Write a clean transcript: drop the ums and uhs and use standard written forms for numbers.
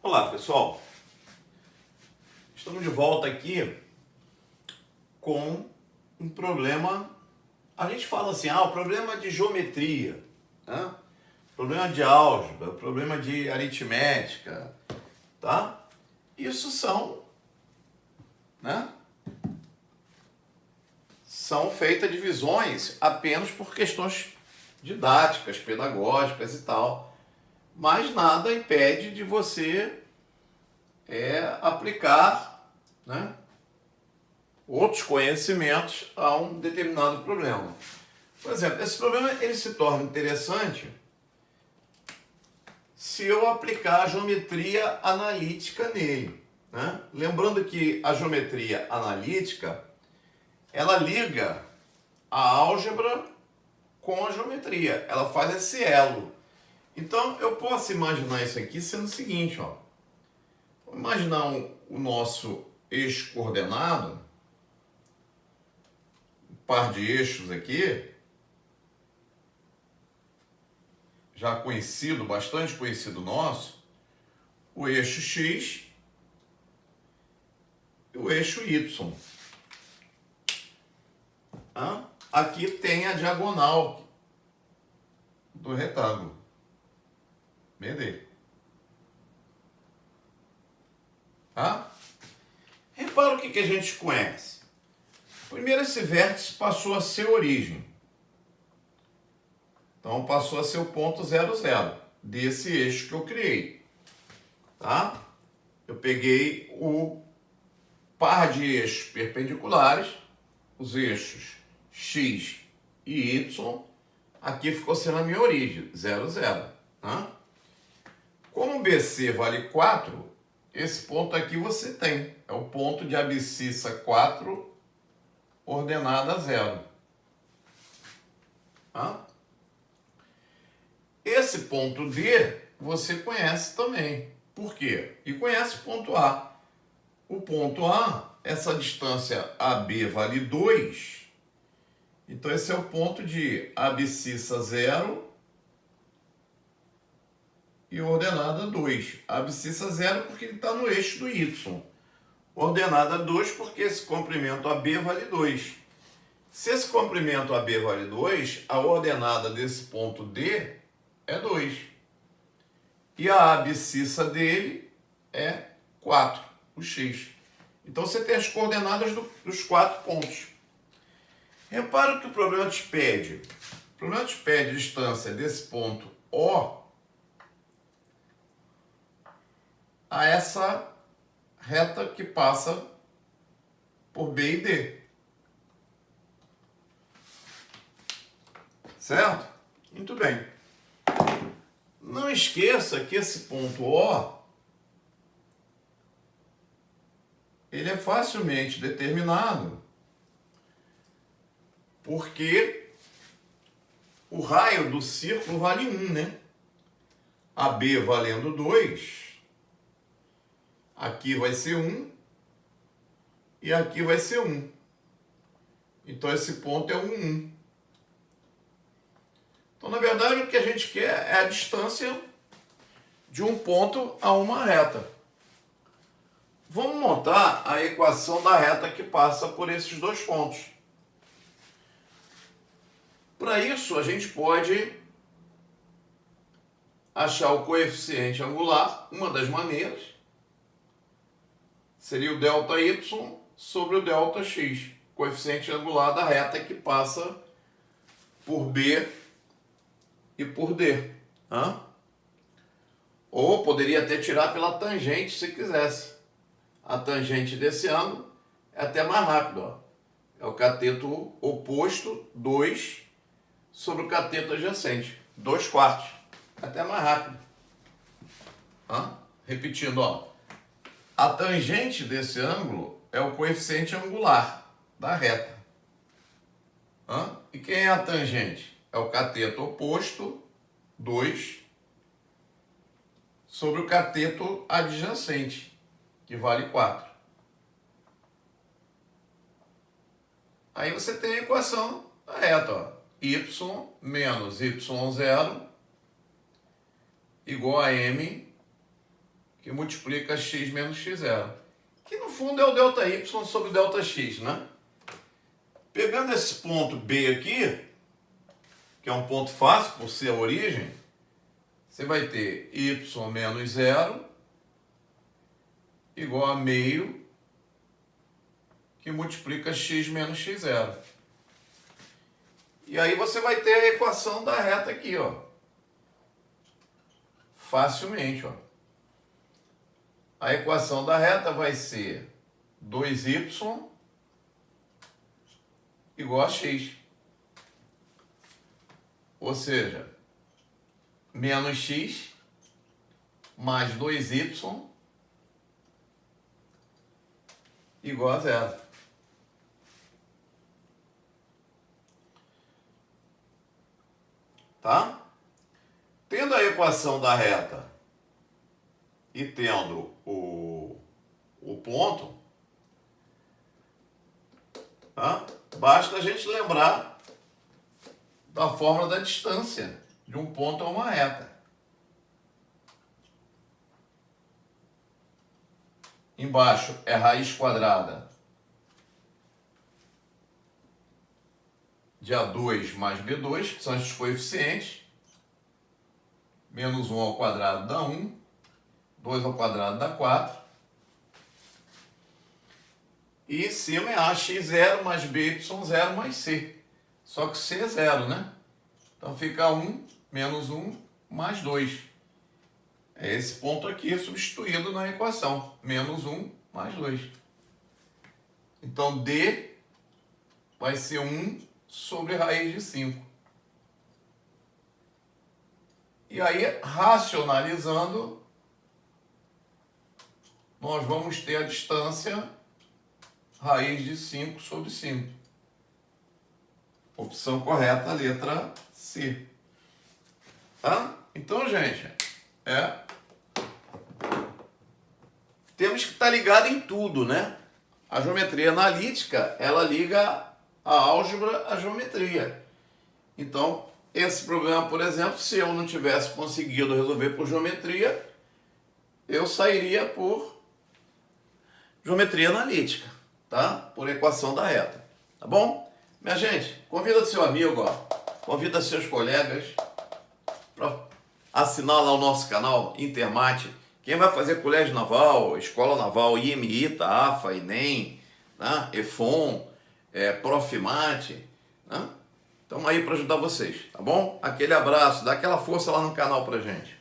Olá, pessoal. Estamos de volta aqui com um problema. A gente fala assim, o problema de geometria, né? Problema de álgebra, problema de aritmética, tá? Isso são, né? São feitas divisões apenas por questões didáticas, pedagógicas e tal. Mas nada impede de você aplicar, né, outros conhecimentos a um determinado problema. Por exemplo, esse problema ele se torna interessante se eu aplicar a geometria analítica nele, né? Lembrando que a geometria analítica ela liga a álgebra com a geometria, ela faz esse elo. Então eu posso imaginar isso aqui sendo o seguinte, ó. Vou imaginar o nosso eixo coordenado, um par de eixos aqui, já conhecido, bastante conhecido nosso, o eixo X e o eixo Y. Aqui tem a diagonal do retângulo. BD. Tá? Repara o que a gente conhece. Primeiro, esse vértice passou a ser origem. Então, passou a ser o ponto 0, 0 desse eixo que eu criei. Tá? Eu peguei o par de eixos perpendiculares, os eixos X e Y, aqui ficou sendo a minha origem, 0, 0. Tá? Como BC vale 4, esse ponto aqui você tem. É o ponto de abscissa 4, ordenada 0. Tá? Esse ponto D você conhece também. Por quê? E conhece o ponto A. O ponto A, essa distância AB vale 2. Então esse é o ponto de abscissa 0 e ordenada 2. Abscissa 0 porque ele está no eixo do Y. Ordenada 2 porque esse comprimento AB vale 2. Se esse comprimento AB vale 2, a ordenada desse ponto D é 2. E a abscissa dele é 4, o X. Então você tem as coordenadas dos 4 pontos. Repara que o problema te pede. O problema te pede a distância desse ponto O a essa reta que passa por B e D. Certo? Muito bem. Não esqueça que esse ponto O ele é facilmente determinado porque o raio do círculo vale 1, né? AB valendo 2, aqui vai ser 1 e aqui vai ser 1. Então esse ponto é 1, 1. Então, na verdade, o que a gente quer é a distância de um ponto a uma reta. Vamos montar a equação da reta que passa por esses dois pontos. Para isso, a gente pode achar o coeficiente angular. Uma das maneiras seria o ΔY sobre o ΔX, coeficiente angular da reta que passa por B e por D. Ou poderia até tirar pela tangente se quisesse. A tangente desse ângulo é até mais rápido. Ó. É o cateto oposto, 2, sobre o cateto adjacente, 2/4. Até mais rápido. Repetindo, ó. A tangente desse ângulo é o coeficiente angular da reta. E quem é a tangente? É o cateto oposto, 2, sobre o cateto adjacente, que vale 4. Aí você tem a equação da reta, ó. Y menos y0 igual a m, que multiplica x menos x0, que no fundo é o ΔY sobre ΔX, né? Pegando esse ponto B aqui, que é um ponto fácil por ser a origem, você vai ter y menos 0 igual a meio que multiplica x menos x0. E aí você vai ter a equação da reta aqui, ó. Facilmente, ó. A equação da reta vai ser 2y igual a x. Ou seja, menos x mais 2y igual a 0. Tá? Tendo a equação da reta e tendo o ponto, tá? Basta a gente lembrar da fórmula da distância de um ponto a uma reta. Embaixo é raiz quadrada de A2 mais B2, que são esses coeficientes. Menos 1 ao quadrado dá 1, 2 ao quadrado dá 4. E em cima é AX0 mais BY0 mais C. Só que C é 0, né? Então fica 1 menos 1 mais 2. É esse ponto aqui substituído na equação. Menos 1 mais 2. Então D vai ser 1 sobre raiz de 5. E aí, racionalizando, nós vamos ter a distância raiz de 5 sobre 5. Opção correta, letra C. Tá? Então, gente, temos que estar ligado em tudo, né? A geometria analítica, ela liga a álgebra à geometria. Então, esse problema, por exemplo, se eu não tivesse conseguido resolver por geometria, eu sairia por geometria analítica, tá? Por equação da reta, tá bom? Minha gente, convida seu amigo, ó, convida seus colegas para assinar lá o nosso canal Intermate. Quem vai fazer colégio naval, escola naval, IMI, AFA, ENEM, né? EFON, Profimate, né? Estamos aí para ajudar vocês, tá bom? Aquele abraço, dá aquela força lá no canal pra gente.